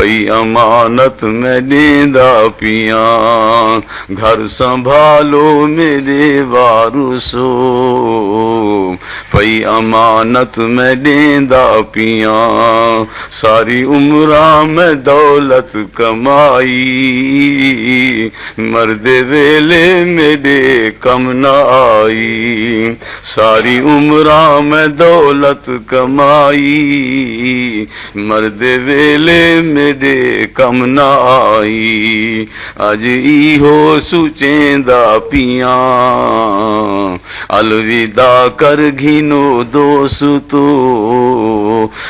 پئی امانت میں دیندا پیاں گھر سنبھالو میرے وارثو پئی امانت میں دیندا پیاں ساری عمراں میں دولت کمائی مرد ویلے میرے کم نہ آئی ساری عمراں میں دولت کمائی مرد ویلے میرے کم نہ آئی اج ایہو سوچیندا پیاں الوداع کر گھنو دوستو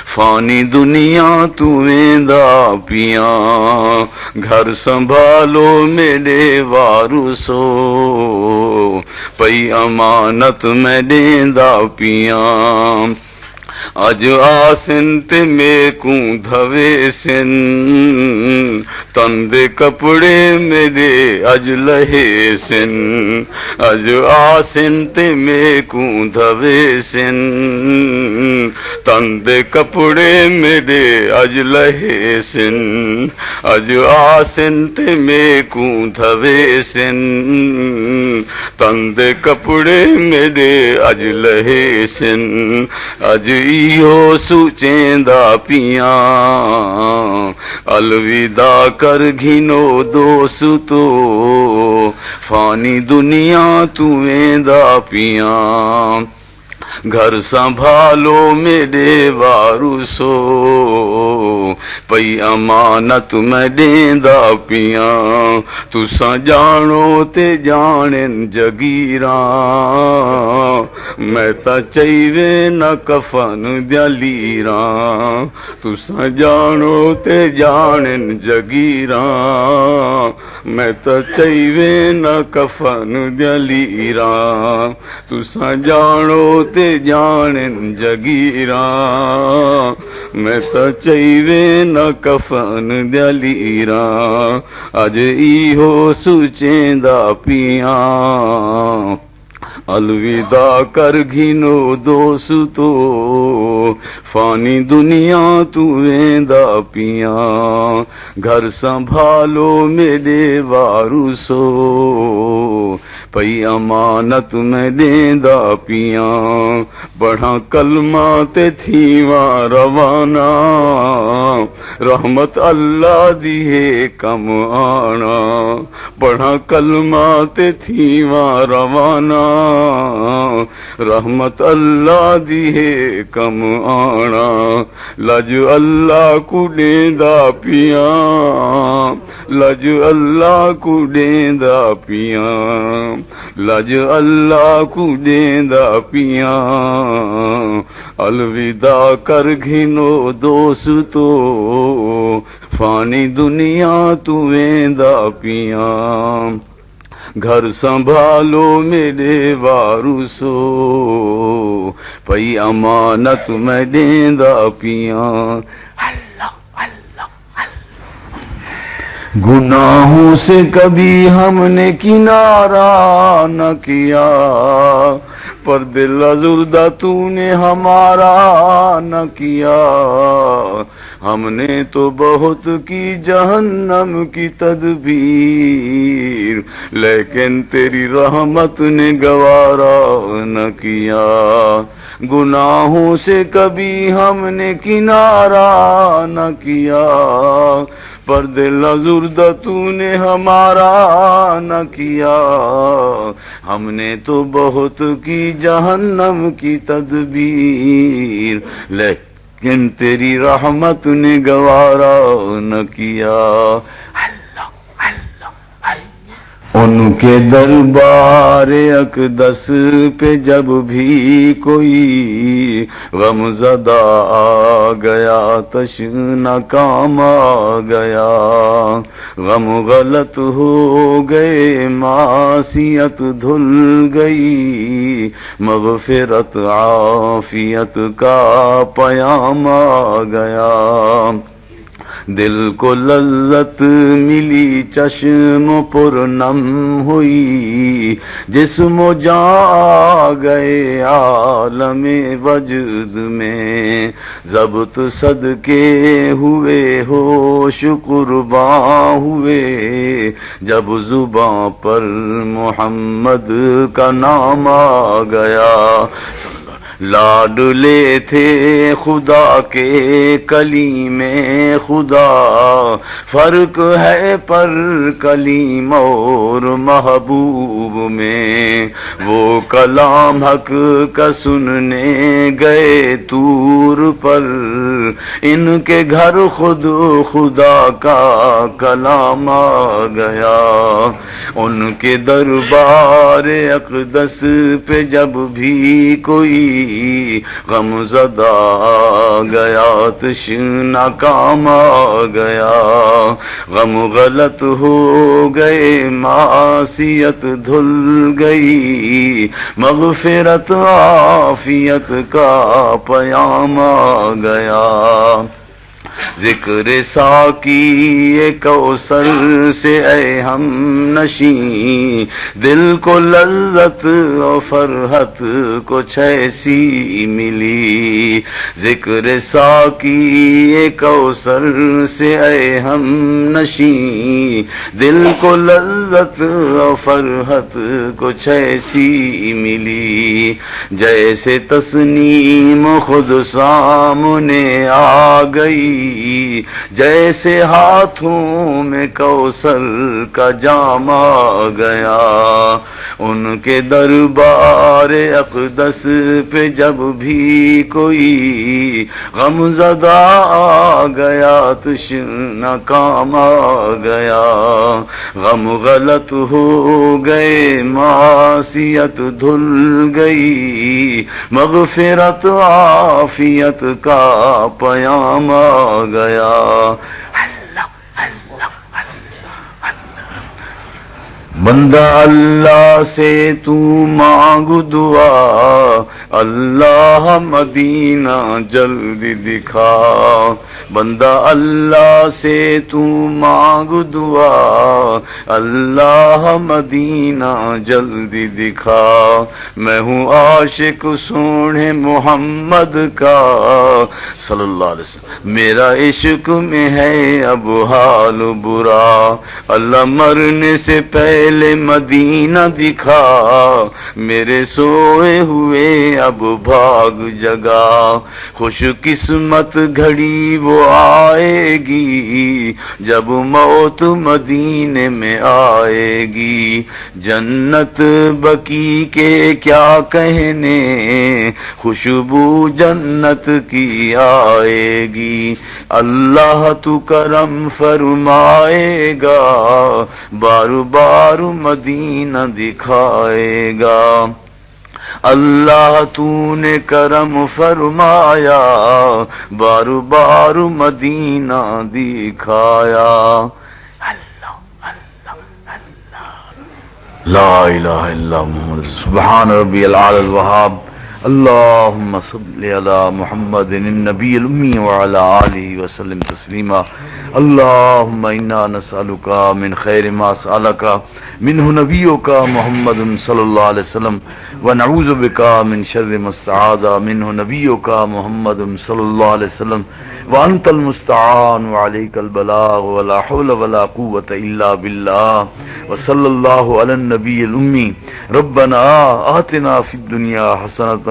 فانی دنیا تو ویندا پیاں گھر سنبھالو میرے وارثو پئی امانت میں دیندا پیاں اج آسن تے میکوں دھوے سن تن دے کپڑے میرے اج لہے سن اج آسن تے میکوں دھوے سن تن دے کپڑے میرے اج لہے سن اج آسن تے میکوں دھوے سن تن دے کپڑے میرے اج لہے سن اج ایہو سوچیندا پیاں الوداع کر گھنو دوستو فانی دنیا تو ویندا پیاں گھر سنبھالو میرے وارثو پئی امانت میں دیندا پیاں تساں جانو تے جانن جگیراں میں تا چاہیے نہ کفن دیا لیراں تساں جانو تے جانن جگیراں میں تا چاہیے نہ کفن دیا لیراں تساں جانو تے جانن جگیراں میں تا چاہیے نہ کفن دیا لیراں اج ایہو سوچیندا پیاں الوداع کر گھنو دوستو فانی دنیا تو ویندا پیاں گھر سنبھالو میرے وارثو پئی امانت میں دیندا پیاں پڑھاں کلمہ تے تھیواں روانہ رحمت اللہ دی ہے کم آنا پڑھاں کلمہ تے تھیواں روانہ رحمت اللہ دی ہے کم آنا لج اللہ کو دیندا پیاں لج اللہ کو دیندا پیاں لج اللہ کو دیندا پیاں الوداع کر گھنو دوستو فانی دنیا تو ویندا پیاں گھر سنبھالو میرے وارثو پئی امانت میں دیندا پیاں گناہوں سے کبھی ہم نے کنارہ نہ کیا پر دل ازردہ تو نے ہمارا نہ کیا ہم نے تو بہت کی جہنم کی تدبیر لیکن تیری رحمت نے گوارا نہ کیا گناہوں سے کبھی ہم نے کنارہ نہ کیا پر دل ازردہ تو نے ہمارا نہ کیا ہم نے تو بہت کی جہنم کی تدبیر لیکن تیری رحمت نے گوارا نہ کیا ان کے دربار اقدس پہ جب بھی کوئی غم زدہ آ گیا تشنہ کام آ گیا غم غلط ہو گئے معصیت دھل گئی مغفرت عافیت کا پیام آ گیا دل کو لذت ملی، چشم پر نم ہوئی، جسم و جان گئے عالم وجد میں، ضبط صدقے ہوئے ہوش قرباں ہوئے، جب زباں پر محمد کا نام آ گیا۔ لاڈلے تھے خدا کے کلیم خدا، فرق ہے پر کلیم اور محبوب میں، وہ کلام حق کا سننے گئے طور پر، ان کے گھر خود خدا کا کلام آ گیا۔ ان کے دربار اقدس پہ جب بھی کوئی غم زدہ آ گیا، تشنا کام آ گیا، غم غلط ہو گئے، معصیت دھل گئی، مغفرت عافیت کا پیام آ گیا۔ ذکر ساقی کوثر سے اے ہم نشیں، دل کو لذت و فرحت کچھ ایسی ملی، ذکر ساقی کوثر سے اے ہم نشیں، دل کو لذت و فرحت کچھ ایسی ملی، جیسے تسنیم خود سامنے آ گئی، جیسے ہاتھوں میں کوثر کا جام آ گیا۔ ان کے دربار اقدس پہ جب بھی کوئی غم زدہ آ گیا، تشنا کام آ گیا، غم غلط ہو گئے، معصیت دھل گئی، مغفرت عافیت کا پیام آ گیا۔ بندہ اللہ سے تو مانگ دعا، اللہ مدینہ جلدی دکھا، بندہ اللہ سے تو مانگ دعا، اللہ مدینہ جلدی دکھا، میں ہوں عاشق سونے محمد کا صلی اللہ علیہ وسلم، میرا عشق میں ہے اب حال برا، اللہ مرنے سے پہلے مدینہ دکھا، میرے سوئے ہوئے اب بھاگ جگا، خوش قسمت گھڑی وہ آئے گی، جب موت مدینے میں آئے گی، جنت بقی کے کیا کہنے، خوشبو جنت کی آئے گی، اللہ تو کرم فرمائے گا، بار بار مدینہ دکھائے گا، اللہ تو نے کرم فرمایا، بار بار مدینہ دکھایا۔ لا الہ الا محمد سبحان ربی العلی الوہاب، اللہم صلی علی محمد النبی الامی وعلی آلہ وسلم تسلیما، اللہم انا نسألک من خیر ما سألک منہ نبیک محمد صلی اللہ علیہ وسلم، ونعوذ بک من شر ما استعاذ منہ نبیک محمد صلی اللہ علیہ وسلم، وانت المستعان وعلیک البلاغ ولا حول ولا قوة الا باللہ، وصلی اللہ علی النبی الامی، ربنا آتنا فی الدنیا حسنۃ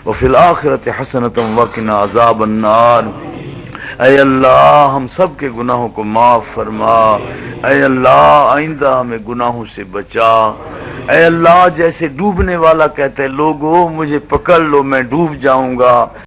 وفی الآخرۃ حسنۃ وقنا عذاب النار۔ اے اللہ ہم سب کے گناہوں کو معاف فرما، اے اللہ آئندہ ہمیں گناہوں سے بچا، اے اللہ جیسے ڈوبنے والا کہتے لوگو مجھے پکڑ لو میں ڈوب جاؤں گا،